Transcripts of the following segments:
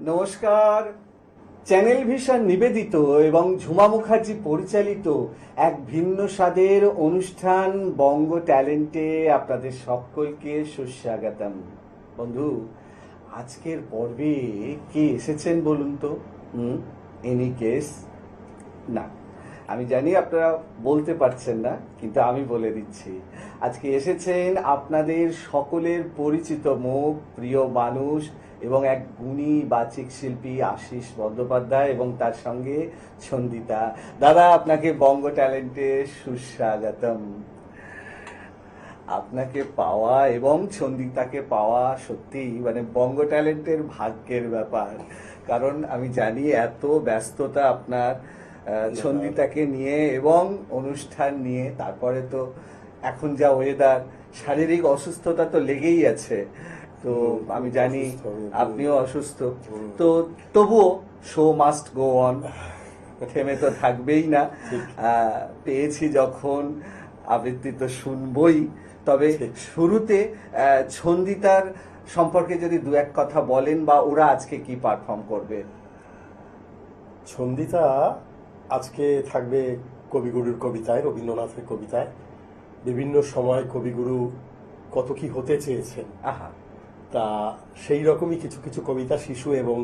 নমস্কার। Channel vision নিবেদিত এবং ঝুমা মুখার্জি পরিচালিত এক ভিন্ন স্বাদের অনুষ্ঠান বঙ্গ ট্যালেন্টে আপনাদের সকলকে সুস্বাগতম। বন্ধু, আজকের পর্বে কে এসেছেন বলুন তো? এনি কেস না, আমি জানি আপনারা বলতে পারছেন না, কিন্তু আমি বলে দিচ্ছি। আজকে এসেছেন আপনাদের সকলের পরিচিত মুখ, প্রিয় মানুষ এবং এক গুণী বাচিক শিল্পী আশিস বন্দ্যোপাধ্যায় এবং তার সঙ্গে ছন্দিতা। দাদা, আপনাকে বঙ্গ ট্যালেন্টে সুস্বাগতম। আপনাকে পাওয়া এবং ছন্দিতাকে পাওয়া সত্যি মানে বঙ্গ ট্যালেন্টের ভাগ্যের ব্যাপার। কারণ আমি জানি এত ব্যস্ততা আপনার ছন্দিতাকে নিয়ে এবং অনুষ্ঠান নিয়ে, তারপরে তো এখন যা ওয়েদার, শারীরিক অসুস্থতা তো লেগেই আছে। তো আমি জানি আপনিও অসুস্থ, তো তবুও শো মাস্ট গো অন, থেমে তো থাকবেই না। পেয়েছি যখন আবৃত্তি তো শুনবই। তবে শুরুতে ছন্দিতার সম্পর্কে যদি দু এক কথা বলেন, বা ওরা আজকে কি পারফর্ম করবে? ছন্দিতা আজকে থাকবে কবিগুরুর কবিতায়, রবীন্দ্রনাথের কবিতায়। বিভিন্ন সময় কবিগুরু কত কি হতে চেয়েছেন, তা সেই রকমই কিছু কিছু কবিতা শিশু এবং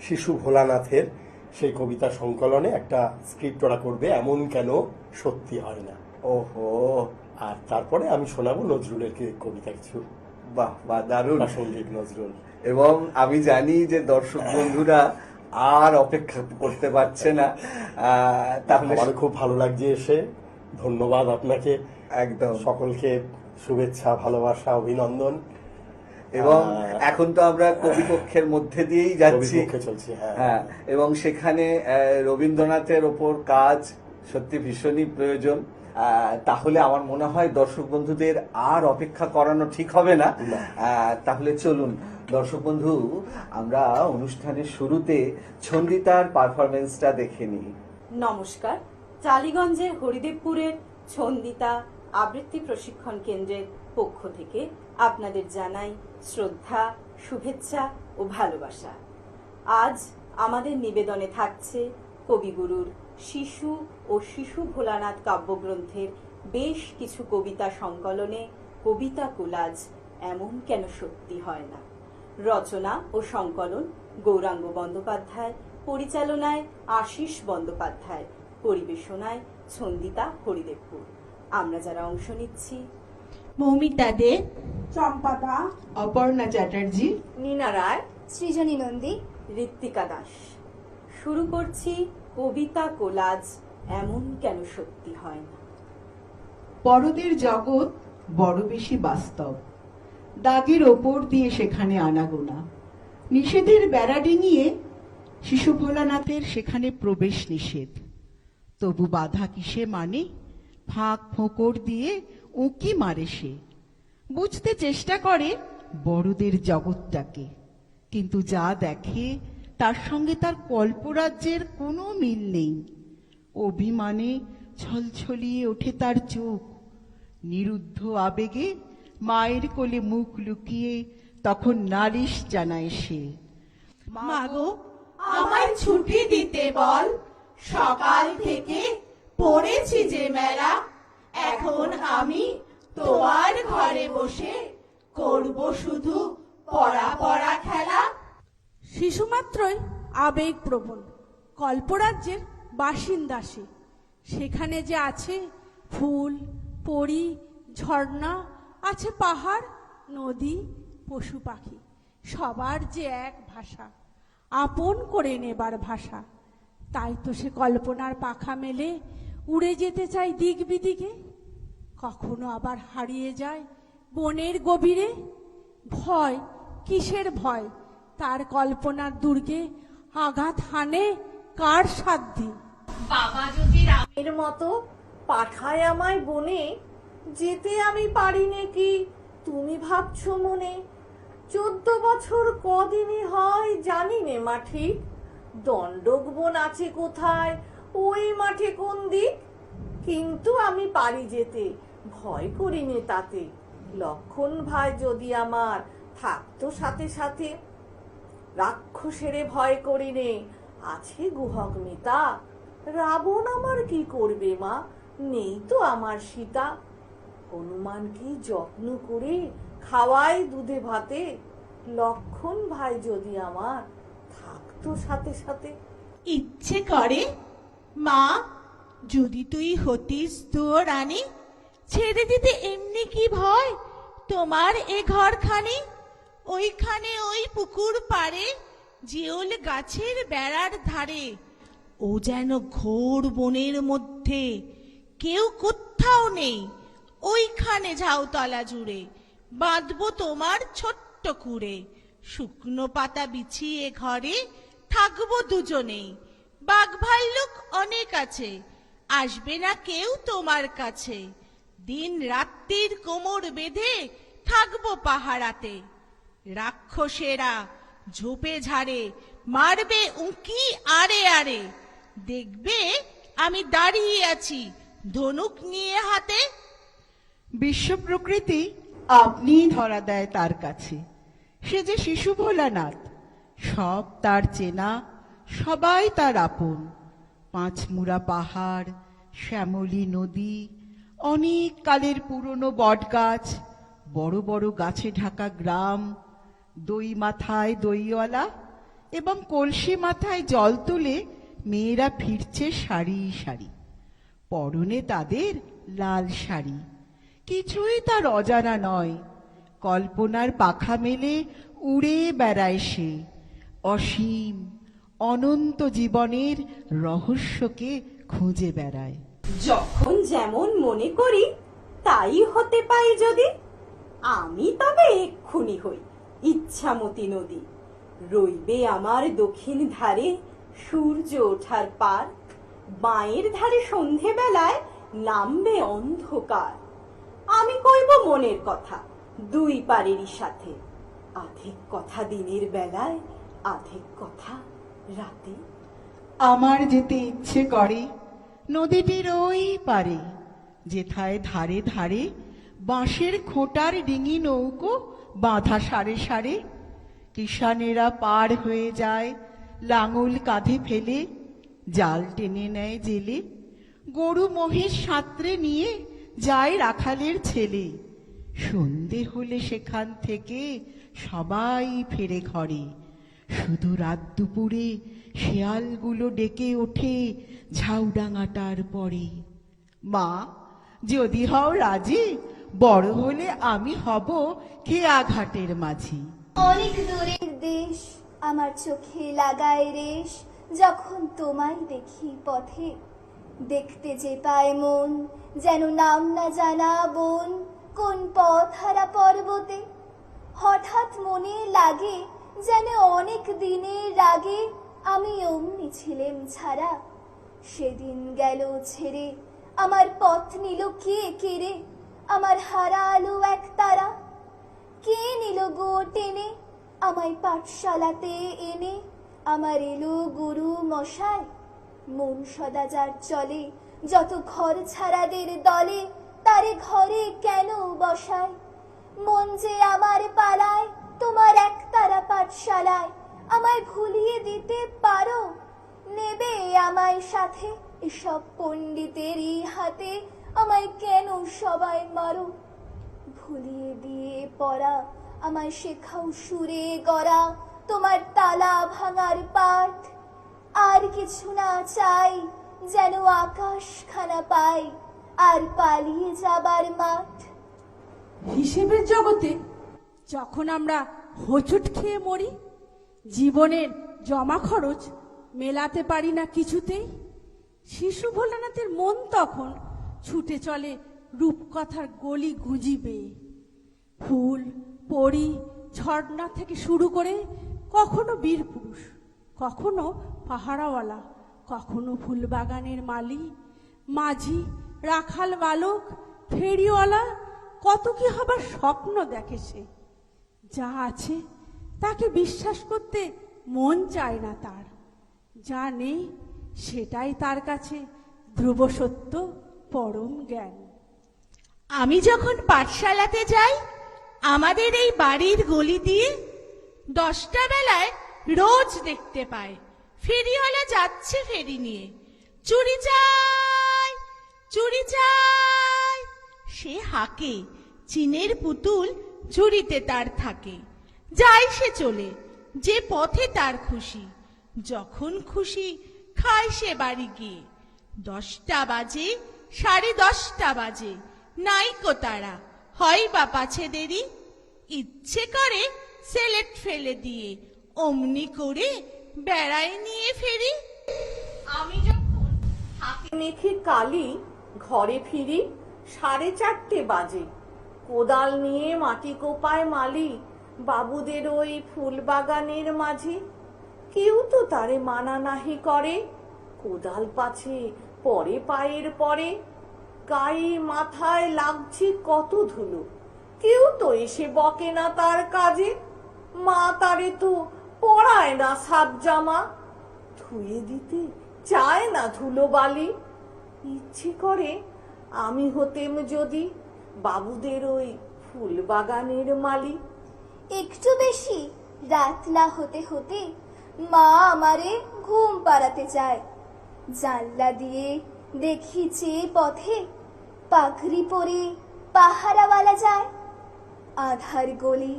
শিশু ভোলানাথের সেই কবিতা সংকলনে একটা স্ক্রিপ্ট ওরা করবে, এমন কেন সত্যি হয় না। ওহো। আর তারপরে আমি শোনাবো নজরুলের কবিতা কিছু। বাহ বাহ, দারুণ সঙ্গীত নজরুল। এবং আমি জানি যে দর্শক বন্ধুরা আর অপেক্ষা করতে পারছে না। তাহলে আমার খুব ভালো লাগছে এসে। ধন্যবাদ আপনাকে, একদম সকলকে শুভেচ্ছা, ভালোবাসা, অভিনন্দন। এবং এখন তো আমরা কবিপক্ষের মধ্যে দিয়েই যাচ্ছি, চলছি। হ্যাঁ, এবং সেখানে রবীন্দ্রনাথের ওপর কাজ সত্যি ভীষণই প্রয়োজন। তাহলে আমার মনে হয় দর্শক বন্ধুদের আর অপেক্ষা করানো ঠিক হবে না। তাহলে চলুন দর্শক বন্ধু, আমরা অনুষ্ঠানের শুরুতে ছন্দিতার পারফরমেন্সটা দেখে নিই। নমস্কার। টালিগঞ্জের হরিদেবপুরের ছন্দিতা আবৃত্তি প্রশিক্ষণ কেন্দ্রের পক্ষ থেকে আপনাদের জানাই শ্রদ্ধা, শুভেচ্ছা ও ভালোবাসা। আজ আমাদের নিবেদনে থাকছে কবিগুরুর শিশু ও শিশু ভোলানাথ কাব্যগ্রন্থের বেশ কিছু কবিতা সংকলনে কবিতা কোলাজ এমন কেন সত্যি হয় না। রচনা ও সংকলন গৌরাঙ্গ বন্দ্যোপাধ্যায়, পরিচালনায় আশিস বন্দ্যোপাধ্যায়, পরিবেশনায় ছন্দিতা হরিদেবপুর। আমরা যারা অংশ নিচ্ছি: মৌমিতা দে, চম্পা দা, অপর্ণা চ্যাটার্জি, নীনা রায়, সৃজনী নন্দী, ঋত্বিকা দাস। শুরু করছি কবিতা কোলাজ এমন কেন সত্যি হয় না। বড়দের জগৎ বড় বেশি বাস্তব, দাগের ওপর দিয়ে সেখানে আনাগোনা, নিষেধের বেড়া ডিঙিয়ে শিশু ভোলানাথের সেখানে প্রবেশ নিষেধ। তবু বাধা কিসে মানে, ফাঁক ফোঁকর দিয়ে উঁকি মারে সে। বুঝতে চেষ্টা করে বড়দের জগৎটাকে, কিন্তু যা দেখে তার সঙ্গে তার কল্পরাজ্যের কোনো মিল নেই। অভিমানে ছলছলিয়ে ওঠে তার চোখ, নিরুদ্ধ আবেগে মায়ের কোলে মুখ লুকিয়ে তখন নালিশ জানায় সে। মাগো, আমায় ছুটি দিতে বল, সকাল থেকে পড়েছি যে মেলা। এখন আমি তোমার ঘরে বসে করব শুধু পড়া পড়া খেলা। শিশু মাত্রই আবেগ প্রবণ, কল্পরাজ্যের বাসিন্দা সে। সেখানে যে আছে ফুল, পরি, ঝর্ণা, আছে পাহাড়, নদী, পশু পাখি, সবার যে এক ভাষা, আপন করে নেবার ভাষা। তাই তো সে কল্পনার পাখা মেলে উড়ে যেতে চায় দিক বিদিকে। কখনো আবার হারিয়ে যায় বনের গভীরে। ভয়, কিসের ভয়? তার কল্পনার দুর্গে আঘাত হানে কার সাধ্যি? বাবা যদি রামের মতো পাঠায় আমায় বনে, যেতে আমি পারি নাকি তুমি ভাবছো মনে? 14 বছর কদিনই হয় জানি নে মাঠি। দণ্ডক বন আছে কোথায়, ওই মাঠে কোন দিক? কিন্তু আমি পারি যেতে, ভয় করিনি তাতে। লক্ষণ ভাই যদি আমার থাকতো সাথে সাথে, রাক্ষসেরে ভয় করি নে, আছে গুহক মিতা। রাবণ আমার কি করবে মা, নেই তো আমার সীতা। হনুমান কি যত্ন করে খাওয়াই দুধে ভাতে, লক্ষণ ভাই যদি আমার থাকতো সাথে সাথে। ইচ্ছে করে মা, যদি তুই হতিস তো রানী, ছেড়ে দিতে এমনি কি ভয় তোমার এ ঘরখানি। ওইখানে ওই পুকুর পাড়ে জিওল গাছের বেড়ার ধারে, ও যেন ঘোর বনের মধ্যে, কেউ কোথাও নেই। ওইখানে ঝাউতলা জুড়ে বাঁধবো তোমার ছোট্ট কুড়ে। শুকনো পাতা বিছিয়ে ঘরে থাকবো দুজনেই। বাঘ ভাল্লুক অনেক আছে, আসবে না কেউ তোমার কাছে। দিন রাত্রির কোমর বেঁধে থাকবো পাহারাতে। রাক্ষসেরা ঝোপে ঝাড়ে মারবে উঁকি আরে আরে। দেখবে আমি দাঁড়িয়ে আছি ধনুক নিয়ে হাতে। বিশ্ব প্রকৃতি আপনিই ধরা দেয় তার কাছে। সে যে শিশু ভোলানাথ, সব তার চেনা, সবাই তার আপন। পাঁচমুড়া পাহাড়, শ্যামলী নদী, অনেক কালের পুরনো বটগাছ, বড় বড় গাছে ঢাকা গ্রাম, দই মাথায় দইওয়ালা এবং কলসি মাথায় জল তুলে মেয়েরা ফিরছে সারি সারি। পরনে তাদের লাল শাড়ি। কিছুই তার অজানা নয়। কল্পনার পাখা মেলে উড়ে বেড়ায় সে। অসীম অনন্ত জীবনের রহস্যকে খুঁজে বেড়ায়। যখন যেমন মনে করি তাই হতে পাই যদি, আমি তবে এক্ষুনি হই ইচ্ছামতি নদী। রইবে আমার দক্ষিণ ধারে সূর্য ওঠার পার, বাঁয়ের ধারে সন্ধে বেলায় নামবে অন্ধকার। আমি কইব মনের কথা দুই পারেরই সাথে, আধেক কথা দিনের বেলায়, আধেক কথা রাতে। আমার যেতে ইচ্ছে করে নদীটির ওই পারে, যেথায় ধারে ধারে বাঁশের খোঁটার ডিঙি নৌকো বাঁধা সারে সারে। কিষানেরা পার হয়ে যায় লাঙল কাঁধে ফেলে, জাল টেনে নেয় জেলে। গরু মহিষ সাঁতরে নিয়ে যায় রাখালের ছেলে। সন্ধে হলে সেখান থেকে সবাই ফেরে ঘরে। শুধু রাত দুপুরে শেয়ালগুলো ডেকে ওঠে ঝাউডাঙাটার পরে। মা, যদি হও রাজি, বড় হলে আমি হব খেয়া ঘাটের মাঝি। অনেক দূরের দেশ আমার চোখে লাগায় রেশ, যখন তোমায় দেখি পথে। দেখতে যে পায় মন যেন নাম না জানা বন, কোন পথ হারা পর্বতে। হঠাৎ মনে লাগে যেন অনেক দিনের আগে আমি অমনি ছিলাম ছাড়া। সেদিন গেল ছেড়ে আমার পথ নিল কে কেড়ে, আমার হারালো এক তারা। কে নিল গো টেনে আমায় পাঠশালাতে এনে, আমার এলো গুরু মশাই। মন সদা যার চলে যত ঘর ছাড়াদের দলে, তারে ঘরে কেন বসায়? মন যে আমার পালায় তোমার একতারা পাঠশালায়, আমায় ভুলিয়ে দিতে পারো? নেবে আমায় সাথে এসব পণ্ডিতেরই হাতে, আমায় কেন সবাই মারো? ভুলিয়ে দিয়ে পড়া আমায় শেখাও সুরে গড়া, তোমার তালা ভাঙার পাঠ। আর কিছু না চাই, যেন আকাশখানা পাই আর পালিয়ে যাবার মাঠ। হিসেবের জগতে যখন আমরা হোঁচট খেয়ে মরি, জীবনের জমা খরচ মেলাতে পারি না কিছুতেই, শিশু ভোলানাথের মন তখন ছুটে চলে রূপকথার গলি গুঁজিবে। ফুল পরি ঝর্ণা থেকে শুরু করে কখনো বীর পুরুষ, কখনো পাহারাওয়ালা, কখনো ফুলবাগানের মালি, মাঝি, রাখাল বালক, ফেরিওয়ালা, কত কি হবার স্বপ্ন দেখে সে। যা আছে তাকে বিশ্বাস করতে মন চায় না তার। যা নেই সেটাই তার কাছে ধ্রুব সত্য, পরম জ্ঞান। আমি যখন পাঠশালাতে যাই আমাদের এই বাড়ির গলি দিয়ে, 10টা বেলায় রোজ দেখতে পায় ফেরিওয়ালা যাচ্ছে ফেরি নিয়ে। চুরি চাই, চুরি চাই, সে হাঁকে, চিনের পুতুল ঝুড়িতে তার থাকে। যায় সে চলে, যে পথে তার খুশি, যখন খুশি খায় সে বাড়ি গিয়ে। 10টা বাজে, 10:30 বাজে, নাইকো তারা, হয় বা পাছে দেরি, ইচ্ছে করে সেলেট ফেলে দিয়ে অমনি করে বেড়ায় নিয়ে ফেরি। আমি যখন হাতে মেখে কালি ঘরে ফিরি, 4:30 বাজে। কোদাল নিয়ে মাটি কোপায় মালি বাবুদের ওই ফুল বাগানের মাঝে। কেউ তো তারে মানা নাহি করে, কোদাল পাছে পরে পায়ের পরে। গায়ে মাথায় লাগছে কত ধুলো, কেউ তো এসে বকে না তার কাজে। মা তারে তো পরায় না সাত জামা, ধুয়ে দিতে চায় না ধুলো বালি। ইচ্ছে করে আমি হতেম যদি বাবুদের ওই ফুল বাগানের মালি। একটু বেশি রাত না হতে হতে মা আমারে ঘুম পাড়াতে চায়। জানলা দিয়ে দেখি চেয়ে পথে পাগড়ি পরে পাহারাওয়ালা যায়। আধার গলি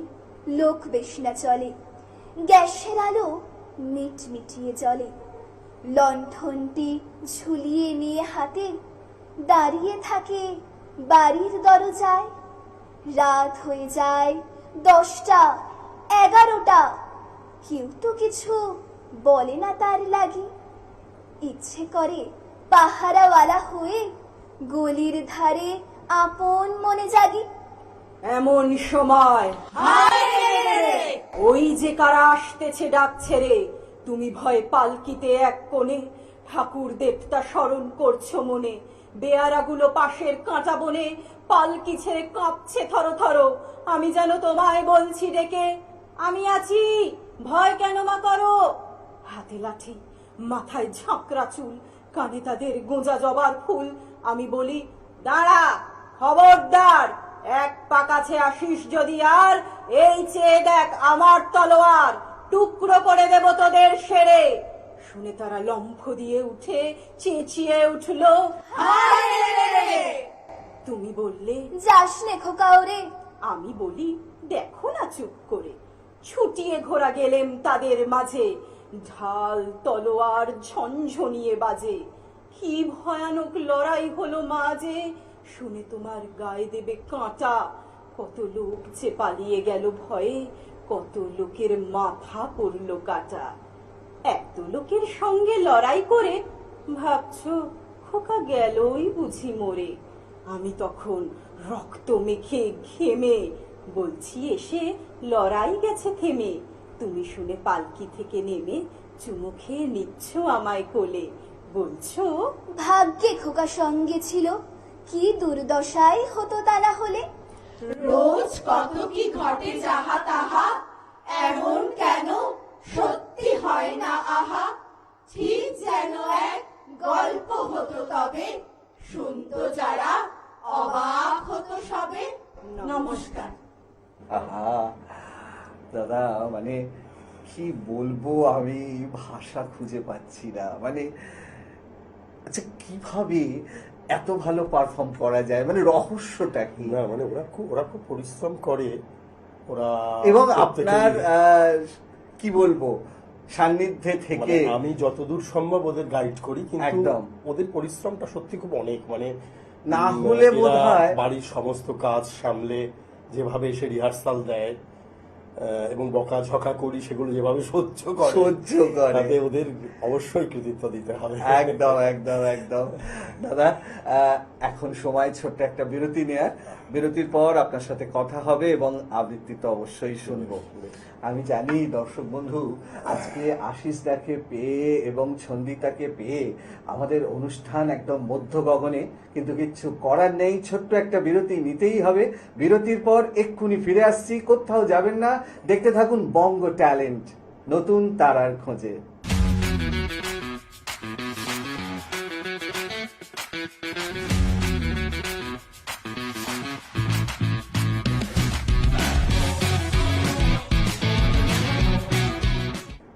লোক বেশি না চলে, গ্যাসের আলো মিটমিটিয়ে জ্বলে। লণ্ঠনটি ঝুলিয়ে নিয়ে হাতে দাঁড়িয়ে থাকে বাড়ির দরজায়। রাত হয়ে যায় 10টা 11টা, কেউ তো কিছু বলে না তার লাগি। ইচ্ছে করে পাহারাওয়ালা হয়ে গলির ধারে আপন মনে জাগি। এমন সময় ওই যে কারা আসতেছে ডাকছে রে, তুমি ভয় পালকিতে এক কোণে ঠাকুর দেবতা স্মরণ করছো মনে। বেয়ারাগুলো পাশের কাঁচা বনে পালকি ছেড়ে কাঁপছে থরো থরো। আমি যেন তোমায় বলছি ডেকে, আমি আছি, ভয় কেন মা করো। হাতে লাঠি, মাথায় ঝাঁকড়া চুল, কানে তাদের গোঁজা জবার ফুল। আমি বলি, দাঁড়া, খবরদার, এক পা কাছে আসিস যদি আর, এই চেয়ে দেখ আমার তলোয়ার, টুকরো করে দেব তোদের সেরে। শুনে তারা লম্ফ দিয়ে উঠে চেঁচিয়ে উঠলো, তুমি বললে যাস নে খোকা ওরে। আমি বলি, দেখো না চুপ করে। ছুটিয়ে ঘোরা গেলেম তাদের মাঝে, ঢাল তলোয়ার ঝনঝনিয়ে বাজে। কি ভয়ানক লড়াই হলো মাঝে, শুনে তোমার গায়ে দেবে কাঁটা। কত লোক যে পালিয়ে গেল ভয়ে, কত লোকের মাথা পড়লো কাটা। এত লোকের সঙ্গে লড়াই করে ভাবছো খোকা গেলই বুঝি মরে। আমি তখন রক্ত মেখে ঘেমে বলছি এসে, লড়াই গেছে থেমে। তুমি শুনে পালকি থেকে নেমে চুমু খেয়ে নিচ্ছ আমায় কোলে, বলছো ভাগ্যে খোকা সঙ্গে ছিল, কি দুর্দশাই হতো তা না হলে। রোজ কত কি ঘটে যাহা তাহা, এমন কেন সত্যি হয় না আহা। ঠিক যেন এক গল্প হতো তবে, শুনতো যারা অবাক হতো সবে। নমস্কার। আহা দাদা, মানে কি বলবো, আমি ভাষা খুঁজে পাচ্ছি না। মানে আচ্ছা, কিভাবে এত ভালো পারফর্ম করা যায়, মানে রহস্যটা কি? না মানে ওরা খুব পরিশ্রম করে ওরা। এবং প্রত্যেকেই- আপনার কি বলবো, সান্নিধ্যে থেকে মানে আমি যতদূর সম্ভব ওদের গাইড করি, কিন্তু একদম। ওদের পরিশ্রমটা সত্যি খুব অনেক। মানে না হলে এরা বোধহয় বাড়ির সমস্ত কাজ সামলে যেভাবে এসে রিহার্সাল দেয় এবং বকাঝকা করি, সেগুলো যেভাবে সহ্য করে, তাতে ওদের অবশ্যই কৃতিত্ব দিতে হবে। একদম একদম একদম। দাদা, এখন সময় ছোট্ট একটা বিরতি নেয়ার। বিরতির পর আপনার সাথে কথা হবে এবং আবৃত্তি তো অবশ্যই শুনবো। আমি জানি দর্শক বন্ধু আজকে আশিসদাকে পেয়ে এবং ছন্দিতাকে পেয়ে আমাদের অনুষ্ঠান একদম মধ্য গগনে, কিন্তু কিচ্ছু করার নেই, ছোট্ট একটা বিরতি নিতেই হবে। বিরতির পর এক্ষুনি ফিরে আসছি, কোথাও যাবেন না, দেখতে থাকুন বঙ্গ ট্যালেন্ট, নতুন তারার খোঁজে।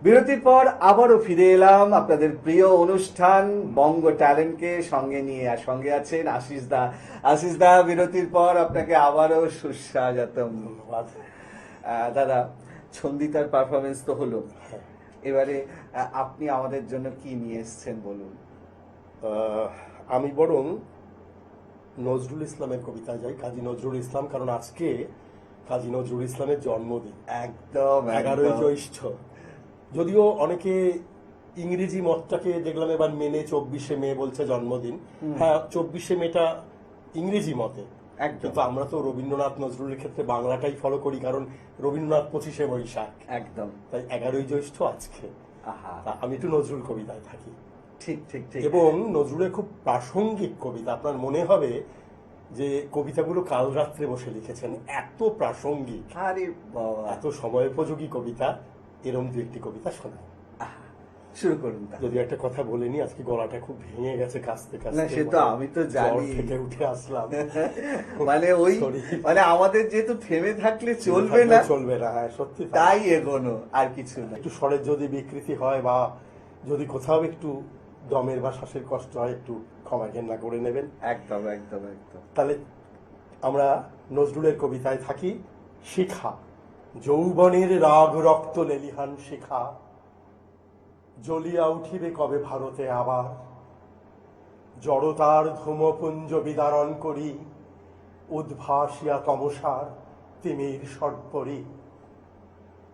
বিরতির পর আবারও ফিরে এলাম আপনাদের প্রিয় অনুষ্ঠান বঙ্গ ট্যালেন্টকে সঙ্গে নিয়ে, আর সঙ্গে আছেন আশিস দা। আশিস দা, বিরতির পর আপনাকে আবারও সুস্বাগতম। ধন্যবাদ। দাদা, ছন্দিতার পারফরমেন্স তো হলো, এবারে আপনি আমাদের জন্য কি নিয়ে এসেছেন বলুন। আমি বরং নজরুল ইসলামের কবিতায় যাই, কাজী নজরুল ইসলাম, কারণ আজকে কাজী নজরুল ইসলামের জন্মদিন, একদম 11ই জ্যৈষ্ঠ। যদিও অনেকে ইংরেজি মতটাকে দেখলাম এবার মেনে 24শে মে বলছে জন্মদিন। হ্যাঁ, 24শে মেটা ইংরেজি মতে, কিন্তু আমরা তো রবীন্দ্রনাথ নজরুলের ক্ষেত্রে বাংলাটাই ফলো করি, কারণ রবীন্দ্রনাথ 25শে বৈশাখ, একদম তাই 11ই জ্যৈষ্ঠ আজকে। তা আমি একটু নজরুল কবিতায় থাকি। ঠিক ঠিক ঠিক। এবং নজরুলের খুব প্রাসঙ্গিক কবিতা, আপনার মনে হবে যে কবিতাগুলো কাল রাত্রে বসে লিখেছেন, এত প্রাসঙ্গিক, আরে বাবা, এত সময়োপযোগী কবিতা। এরম দু একটি কবিতা শোনায়। শুরু করুন। যদি একটা কথা বলিনি, আজকে গলাটা খুব ভেঙে গেছে কাশতে না, কাশতে। সে তো আমি তো জানি, জ্বর থেকে উঠে আসলাম। মানে ওই Sorry. মানে আমাদের যেহেতু থেমে থাকলে চলবে না, চলবে না, হ্যাঁ সত্যি তাই। তাই এগোনো, আর কিছু না। একটু স্বরের যদি বিকৃতি হয় বা যদি কোথাও একটু দমের বা শ্বাসের কষ্ট হয়, একটু ক্ষমা ঘেন্না করে নেবেন। একদম একদম একদম। তাহলে আমরা নজরুলের কবিতায় থাকি। শিখা, যৌবনের রাগ রক্ত লেলিহান শিখা, জ্বলিয়া উঠিবে কবে ভারতে আবার। জড়তার ধূমপুঞ্জ বিদারণ করি, উদ্ভাসিয়া তমসার তিমির সর্পরি।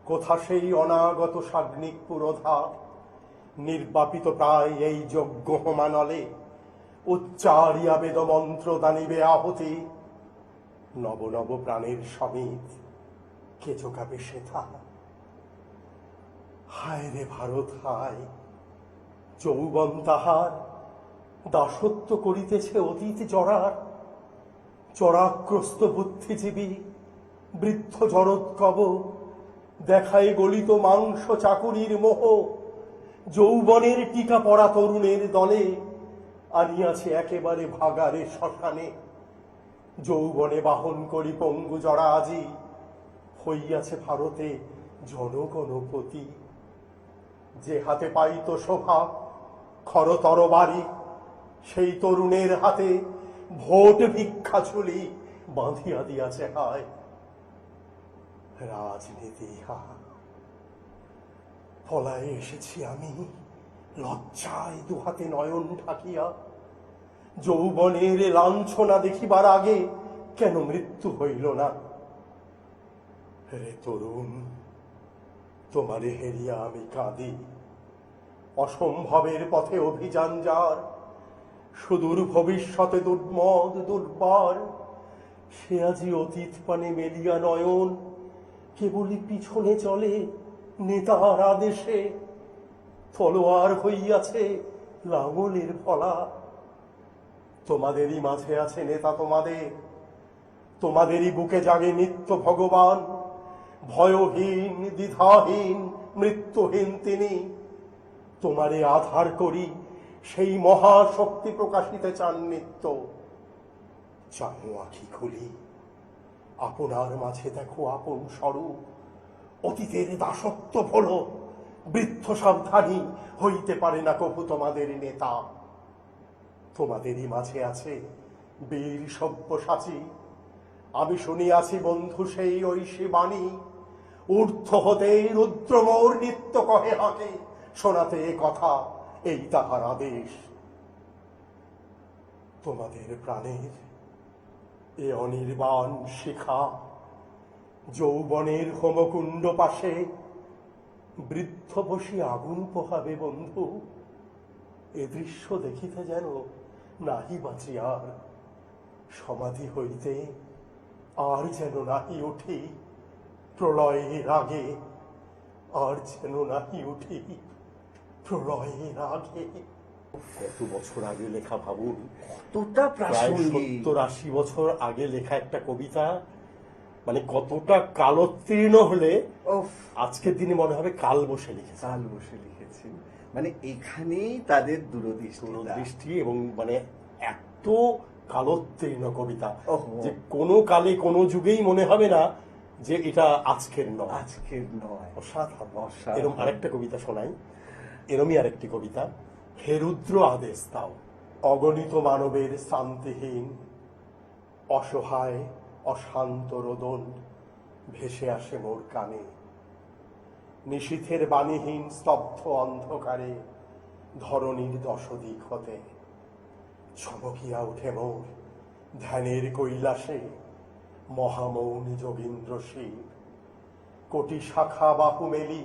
কোথা সেই অনাগত সাগ্নিক পুরোধা, নির্বাপিত প্রায় এই যজ্ঞ হোমানলে। উচ্চারিয়া বেদমন্ত্র দানিবে আহতি, নব নব প্রাণের সমিত কে চোকাবে সেথা। হায় রে ভারত হায়, যৌবন তাহার দাসত্ব করিতেছে অতীত জরার। চরাগ্রস্ত বুদ্ধিজীবী বৃদ্ধ জরৎকব, দেখায় গলিত মাংস চাকুরির মোহ। যৌবনের টিকা পড়া তরুণের দলে, আনিয়াছে একেবারে ভাগারে শ্মশানে। যৌবনে বাহন করি পঙ্গু জরা আজি, হইয়াছে ভারতে জনগণপতি। যে হাতে পাইত শোভা খরতর বাড়ি, সেই তরুণের হাতে ভোট ভিক্ষা ঝুলি বাঁধিয়া দিয়াছে হায় রাজনীতি। পলায়ে এসেছি আমি লজ্জায় দুহাতে নয়ন ঢাকিয়া। যৌবনের লাঞ্ছনা দেখিবার আগে কেন মৃত্যু হইল না। রে তরুণ, তোমারে হেরিয়া আমি কাঁদি। অসম্ভবের পথে অভিযান যার, সুদূর ভবিষ্যতে দুর্মদ দুর্বার। সে আজি অতীত পানে মেলিয়া নয়ন, কেবলই পিছনে চলে নেতার আদেশে। তলোয়ার হইয়াছে লাঙলের ফলা, তোমাদেরই মাঝে আছে নেতা তোমাদের। তোমাদেরই বুকে জাগে নিত্য ভগবান, ভয়হীন দ্বিধাহীন মৃত্যুহীন তিনি। তোমারে আধার করি সেই মহাশক্তি প্রকাশিতে চান নিত্য। চাও আখি খুলি, আপনার মাঝে দেখো আপন স্বরূপ। অতীতের দাসত্ব ভোলো, বৃদ্ধ সাবধানী হইতে পারে না কভু তোমাদের নেতা। তোমাদেরই মাঝে আছে বীর সব্যসাচী, আমি শুনিয়াছি বন্ধু সেই ঐশী বাণী। ঊর্ধ্ব হতে রুদ্রমোর নিত্য কহে হাকে, শোনাতে এ কথা এই তাহার আদেশ। তোমাদের প্রাণের এ অনির্বাণ শিখা, যৌবনের হোমকুণ্ড পাশে বৃদ্ধ বসে আগুন পোহাবে বন্ধু। এ দৃশ্য দেখিতে যেন নাহি বাঁচি আর, সমাধি হইতে আর যেন নাহি উঠি প্রলয়ের আগে। আর যেন নাহি উঠি প্রলয়ের আগে। কত বছর আগে লেখা ভাবুন, কতটা প্রায় প্রাসঙ্গিক। 70-80 বছর আগে লেখা একটা কবিতা, মানে কতটা কালোত্তীর্ণ হলে উফ, আজকের দিনে মনে হবে কাল বসে লিখেছে। কাল বসে লিখেছেন, মানে এখানেই তাদের দূরদৃষ্টি। দূরদৃষ্টি এবং মানে এত কালোত্তীর্ণ কবিতা ওহো। যে কোনো কালে কোনো যুগেই মনে হবে না যে এটা আজকের নয়, আজকের নয়। অসাধারণ। অসাধারণ। এরকম আরেকটা কবিতা শোনাই, এরমই আরেকটি কবিতা। হে রুদ্র আদেশ দাও, অগণিত মানবের শান্তিহীন অসহায় অশান্ত রোদন ভেসে আসে মোর কানে। নিশীথের বাণীহীন স্তব্ধ অন্ধকারে ধরণীর দশদিক হতে চমকিয়া উঠে মোর ধ্যানের কৈলাসে মহামৌন যোগীন্দ্র শিব। কোটি শাখা বাহু মেলি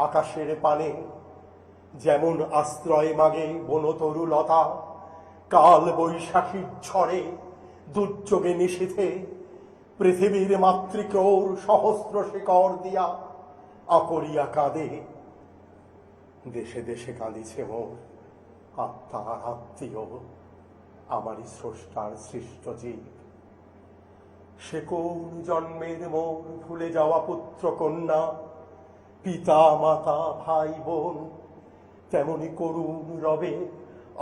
আকাশের পানে, যেমন আশ্রয় মাগে বনতরু লতা, কাল বৈশাখীর ঝড়ে দুর্যোগে নিশীথে পৃথিবীর মাতৃক্রোর সহস্র শিকড় দিয়া আকরিয়া কাঁদে। দেশে দেশে কাঁদিছে মোর আত্মার আত্মীয়, আমারই স্রষ্টার সৃষ্ট জীব। সে কোন জন্মের মোর ভুলে যাওয়া পুত্র কন্যা, পিতা মাতা ভাই বোন তেমনি করুণ রবে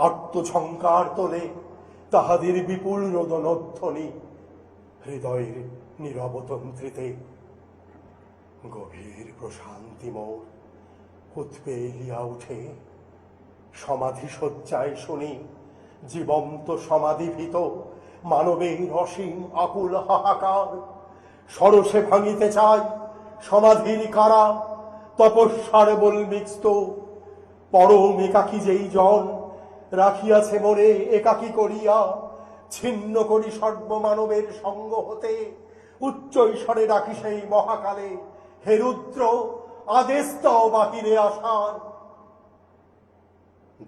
আত্মঝঙ্কার তোলে তাহাদের বিপুল রোদনধ্বনি হৃদয়ের নীরবতন্ত্রীতে। গভীর প্রশান্তি মোর উৎপেলিয়া উঠে সমাধি শয্যায় শুনি জীবন্ত সমাধিভীত মানবের অসীম আকুল হাহাকার। সরসে ভাঙিতে চাই সমাধির কারা, তপস্যার বলমিক্ত পরম একাকী যেই জন রাখিয়াছে মনে একাকী করিয়া, ছিন্ন করি সর্বমানবের সঙ্গ হতে উচ্চ ঈশ্বরে ডাকি সেই মহাকালে, হে রুদ্র আদেশ দাও বাহিরে আসার।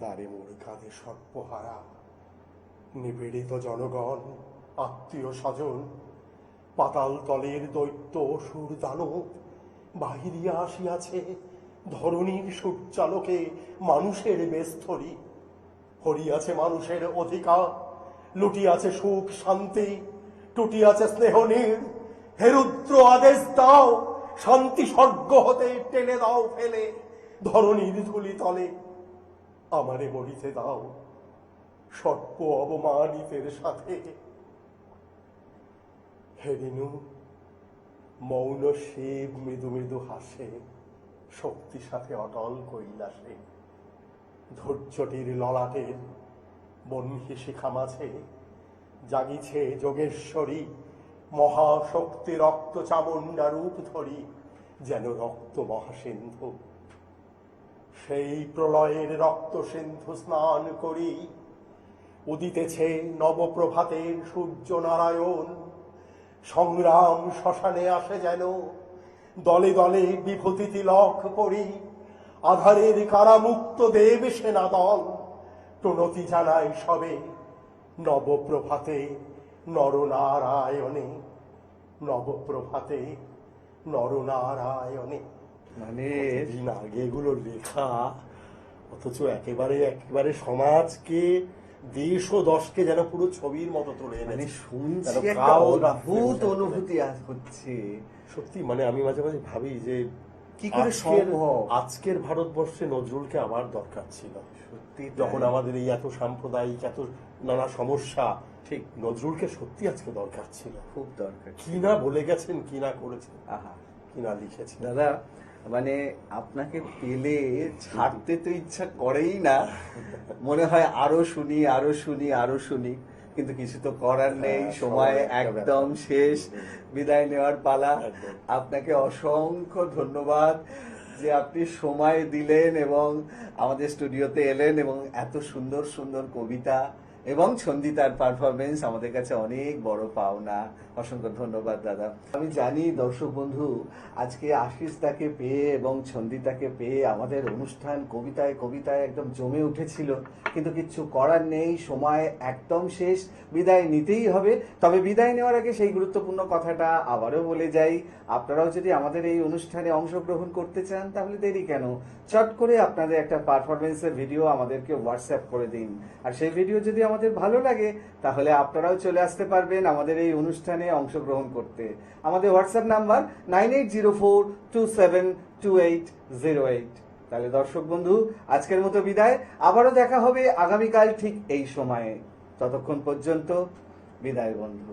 দ্বারে মোর কাঁধে সর্বহারা নিপীড়িত জনগণ আত্মীয় স্বজন, পাতাল তলের দৈত্য অসুর দানব বাহিরিয়া আসিয়াছে ধরণীর সূর্যালোকে মানুষের বেস্থরি। হরিয়াছে মানুষের অধিকার, লুটিয়াছে সুখ শান্তি, টুটিয়াছে স্নেহনীর। হে রুদ্র আদেশ দাও শান্তি স্বর্গ হতে টেনে দাও ফেলে ধরণীর ধুলি তলে। আমারে মরিতে দাও সর্প অবমানিতের সাথে। হে রিনু মৌন শিব মৃদু মৃদু হাসে শক্তি সাথে অটল কৈলাসে। ধৈর্যটির ললাটের বহ্নি শিখা মাঝে জাগিছে যোগেশ্বরী মহাশক্তি রক্ত চামুণ্ডা রূপ ধরি, যেন রক্ত মহাসিন্ধু। সেই প্রলয়ের রক্ত সিন্ধু স্নান করি উদিতেছে নবপ্রভাতের সূর্য নারায়ণ। সংগ্রাম শ্মশানে আসে যেন দলে দলে বিভূতি তিলক পরি, আধারের কারামুক্ত দেব সেনা দল প্রণতি জানায় সবে নবপ্রভাতে নরনারায়ণে। নবপ্রভাতে নরনারায়ণে। মানে দিন আগে এগুলো লেখা, অথচ একেবারে সমাজকে দেশ ও দশকে যেন পুরো ছবির মতো তুলে মানে এনেছে। শুনছি যেন একটা কাল অদ্ভুত রাত্রে অনুভূতি হচ্ছে। সত্যি মানে আমি মাঝে মাঝে ভাবি যে কি করে সম্ভব? আজকের ভারতবর্ষে নজরুলকে আমার দরকার ছিল। সত্যি যখন আমাদের এই এত সাম্প্রদায়িক এত নানা সমস্যা, ঠিক নজরুলকে সত্যি আজকে দরকার ছিল। খুব দরকার। কি না বলে গেছেন, কি না করেছেন, আহা, কি না লিখেছেন। দাদা মানে আপনাকে পেলে ছাড়তে তো ইচ্ছা করেই না, মনে হয় আরো শুনি আরো শুনি আরো শুনি, কিন্তু কিছু তো করার নেই। হ্যাঁ, সময় সময় একটা একদম ব্যাপার। শেষ, বিদায় নেওয়ার পালা। একদম। আপনাকে অসংখ্য ধন্যবাদ যে আপনি সময় দিলেন এবং আমাদের স্টুডিওতে এলেন এবং এত সুন্দর সুন্দর কবিতা এবং ছন্দিতার পারফরমেন্স আমাদের কাছে অনেক বড় পাওনা। অসংখ্য ধন্যবাদ দাদা। আমি জানি দর্শক বন্ধু আজকে আশিস দাকে পেয়ে এবং ছন্দিতাকে পেয়ে আমাদের অনুষ্ঠান কবিতায় কবিতায় একদম জমে উঠেছিল, কিন্তু কিচ্ছু করার নেই, সময় একদম শেষ, বিদায় নিতেই হবে। তবে বিদায় নেওয়ার আগে সেই গুরুত্বপূর্ণ কথাটা আবারও বলে যাই, আপনারাও যদি আমাদের এই অনুষ্ঠানে অংশগ্রহণ করতে চান তাহলে দেরি কেন, চট করে আপনাদের একটা পারফরমেন্সের ভিডিও আমাদেরকে হোয়াটসঅ্যাপ করে দিন। আর সেই ভিডিও যদি আমাদের ভালো লাগে তাহলে আপনারাও চলে আসতে পারবেন আমাদের এই অনুষ্ঠানে অংশগ্রহণ করতে। আমাদের হোয়াটসঅ্যাপ নাম্বার 9804272808। তাহলে দর্শক বন্ধু আজকের মতো বিদায়, আবারও দেখা হবে আগামীকাল ঠিক এই সময়ে। ততক্ষণ পর্যন্ত বিদায় বন্ধু।